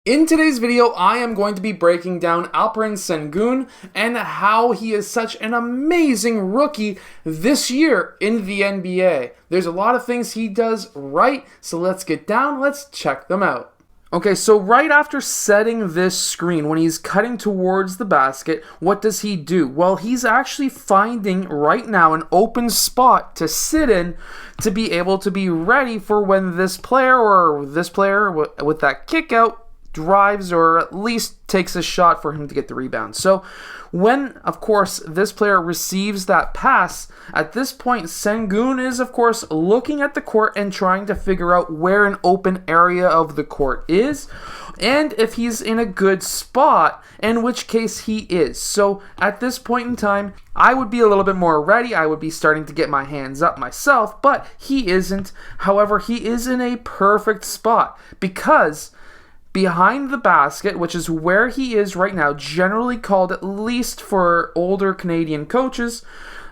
In today's video, I am going to be breaking down Alperen Şengün and how he is such an amazing rookie this year in the NBA. There's a lot of things he does right, so let's get down, let's check them out. Okay, so right after setting this screen, when he's cutting towards the basket, what does he do? Well, he's actually finding right now an open spot to sit in to be able to be ready for when this player with that kick out drives or at least takes a shot for him to get the rebound. So when, of course, this player receives that pass, at this point, Şengün is, of course, looking at the court and trying to figure out where an open area of the court is and if he's in a good spot, in which case he is. So at this point in time, I would be a little bit more ready. I would be starting to get my hands up myself, but he isn't. However, he is in a perfect spot because behind the basket, which is where he is right now, generally called, at least for older Canadian coaches,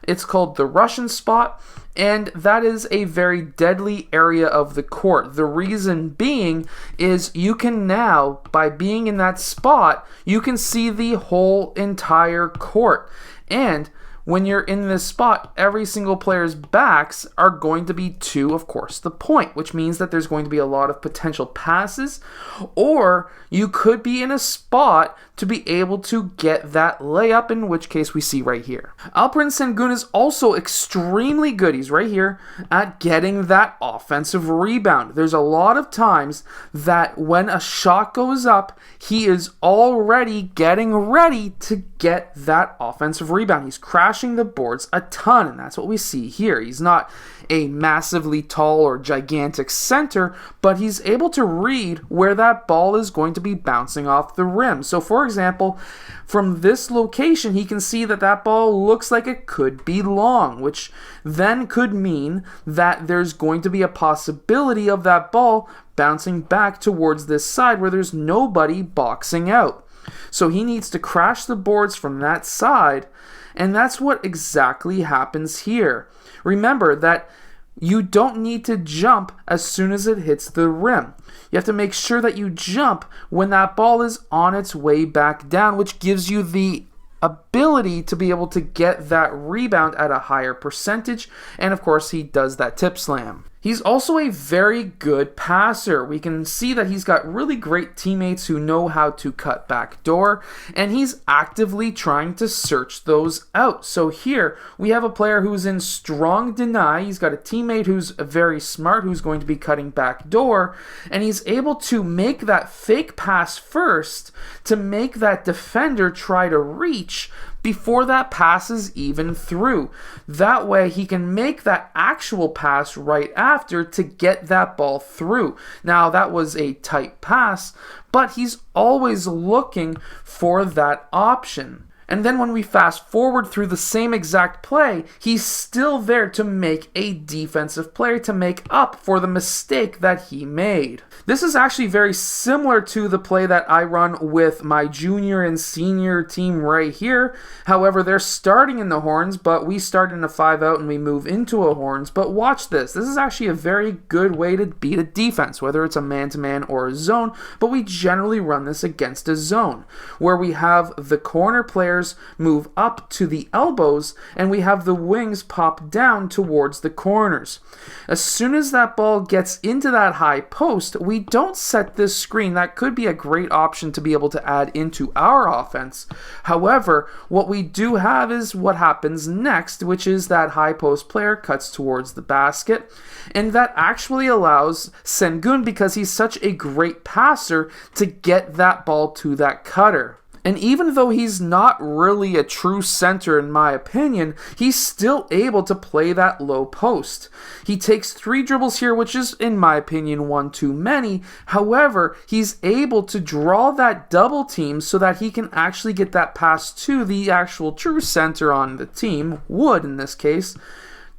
it's called the Russian spot, and that is a very deadly area of the court. The reason being is you can now, by being in that spot, you can see the whole entire court. And when you're in this spot, every single player's backs are going to be to, of course, the point, which means that there's going to be a lot of potential passes, or you could be in a spot to be able to get that layup, in which case we see right here. Alperen Şengün is also extremely good, he's right here, at getting that offensive rebound. There's a lot of times that when a shot goes up, he is already getting ready to get that offensive rebound. He's crashing the boards a ton, and that's what we see here. He's not a massively tall or gigantic center, but he's able to read where that ball is going to be bouncing off the rim. So for example, from this location, he can see that that ball looks like it could be long, which then could mean that there's going to be a possibility of that ball bouncing back towards this side where there's nobody boxing out. So he needs to crash the boards from that side, and that's what exactly happens here. Remember that you don't need to jump as soon as it hits the rim. You have to make sure that you jump when that ball is on its way back down, which gives you the ability to be able to get that rebound at a higher percentage, and of course he does that tip slam. He's also a very good passer. We can see that he's got really great teammates who know how to cut back door, and he's actively trying to search those out. So here we have a player who's in strong deny. He's got a teammate who's very smart, who's going to be cutting back door, and he's able to make that fake pass first to make that defender try to reach before that pass is even through. That way he can make that actual pass right after to get that ball through. Now that was a tight pass, but he's always looking for that option. And then when we fast forward through the same exact play, he's still there to make a defensive play to make up for the mistake that he made. This is actually very similar to the play that I run with my junior and senior team right here. However, they're starting in the horns, but we start in a 5-out and we move into a horns. But watch this. This is actually a very good way to beat a defense, whether it's a man-to-man or a zone, but we generally run this against a zone, where we have the corner players move up to the elbows and we have the wings pop down towards the corners. As soon as that ball gets into that high post, we don't set this screen. That could be a great option to be able to add into our offense. However, what we do have is what happens next, which is that high post player cuts towards the basket, and that actually allows Şengün, because he's such a great passer, to get that ball to that cutter. And even though he's not really a true center in my opinion, he's still able to play that low post. He takes 3 dribbles here, which is, in my opinion, 1 too many. However, he's able to draw that double team so that he can actually get that pass to the actual true center on the team, Wood in this case,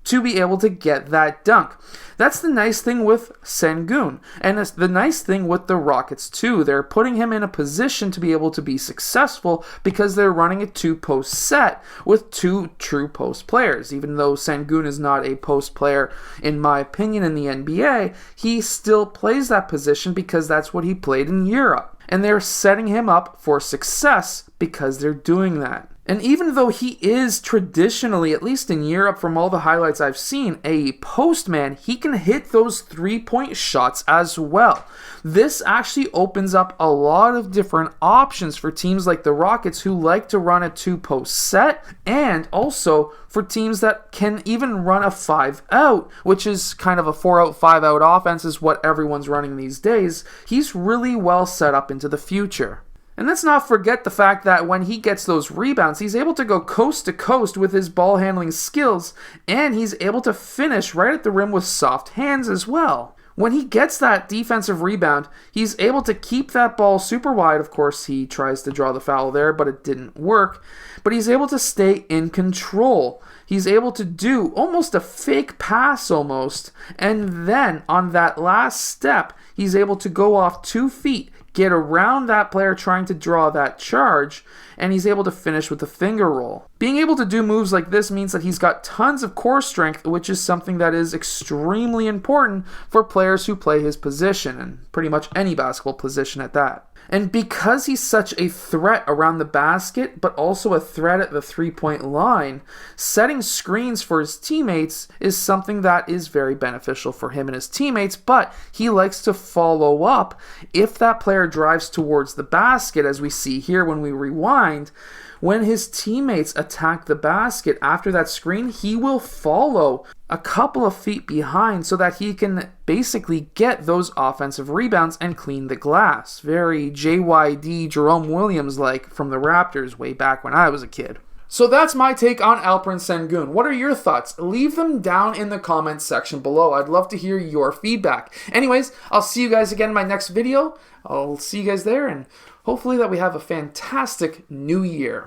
to be able to get that dunk. That's the nice thing with Şengün, and it's the nice thing with the Rockets too. They're putting him in a position to be able to be successful because they're running a 2-post set with 2 true post players. Even though Şengün is not a post player, in my opinion, in the NBA, he still plays that position because that's what he played in Europe. and they're setting him up for success because they're doing that. And even though he is traditionally, at least in Europe from all the highlights I've seen, a postman, he can hit those three-point shots as well. This actually opens up a lot of different options for teams like the Rockets who like to run a two-post set, and also for teams that can even run a 5-out, which is kind of a 4-out, 5-out offense is what everyone's running these days. He's really well set up into the future. And let's not forget the fact that when he gets those rebounds, he's able to go coast to coast with his ball handling skills, and he's able to finish right at the rim with soft hands as well. When he gets that defensive rebound, he's able to keep that ball super wide. Of course, he tries to draw the foul there, but it didn't work. But he's able to stay in control. He's able to do almost a fake pass almost, and then on that last step, he's able to go off 2 feet, get around that player trying to draw that charge, and he's able to finish with a finger roll. Being able to do moves like this means that he's got tons of core strength, which is something that is extremely important for players who play his position, and pretty much any basketball position at that. And because he's such a threat around the basket, but also a threat at the three-point line, setting screens for his teammates is something that is very beneficial for him and his teammates, but he likes to follow up if that player drives towards the basket, as we see here when we rewind. When his teammates attack the basket after that screen, he will follow a couple of feet behind so that he can basically get those offensive rebounds and clean the glass. Very JYD Jerome Williams-like from the Raptors way back when I was a kid. So that's my take on Alperen Şengün. What are your thoughts? Leave them down in the comments section below. I'd love to hear your feedback. Anyways, I'll see you guys again in my next video. I'll see you guys there, and hopefully that we have a fantastic new year.